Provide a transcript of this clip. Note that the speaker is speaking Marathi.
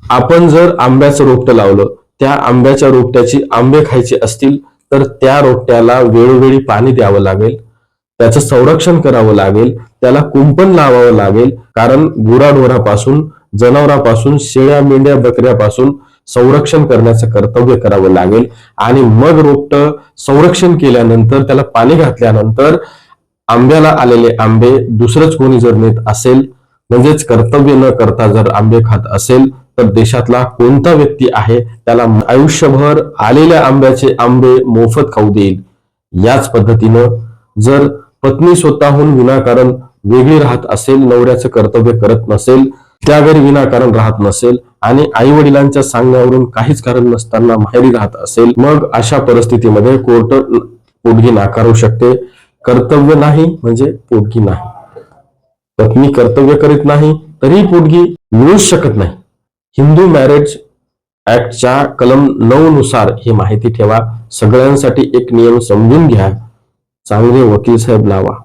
आपण जर आंब्याचं रोपटं लावलं, त्या आंब्याच्या रोपट्याची आंबे खायचे असतील तर त्या रोपट्याला वेळोवेळी पाणी द्यावं लागेल, त्याचं संरक्षण करावं लागेल, त्याला कुंपण लावावं लागेल. कारण गुराढोरापासून, जनावरांपासून, शेळ्या मेंढ्या बकऱ्यापासून संरक्षण करण्याचं कर्तव्य करावं लागेल. आणि मग रोपटं संरक्षण केल्यानंतर, त्याला पाणी घातल्यानंतर आंब्याला आलेले आंबे दुसरंच कोणी जर नेत असेल, म्हणजेच कर्तव्य न करता जर आंबे खात असेल, तर देशातला कोणता व्यक्ती आहे त्याला आयुष्यभर आलेल्या आंब्याचे आंबे मोफत खाऊ देईल. याच पद्धतीनं जर पत्नी स्वतःहून विनाकारण वेगळी राहत असेल, नवऱ्याचं कर्तव्य करत नसेल, त्या घरी विनाकारण राहत नसेल आणि आई वडिलांच्या सांगण्यावरून काहीच कारण नसताना माहेरी राहत असेल, मग अशा परिस्थितीमध्ये कोर्ट पोटगी नाकारू शकते. कर्तव्य नाही म्हणजे पोटगी नाही. पत्नी कर्तव्य करीत नाही तरी पोटगी मिळूच शकत नाही. हिंदू मॅरेज ऍक्टच्या कलम 9 नुसार ही माहिती ठेवा. सगळ्यांसाठी एक नियम समजून घ्या. चांगले वकील साहेब लावा.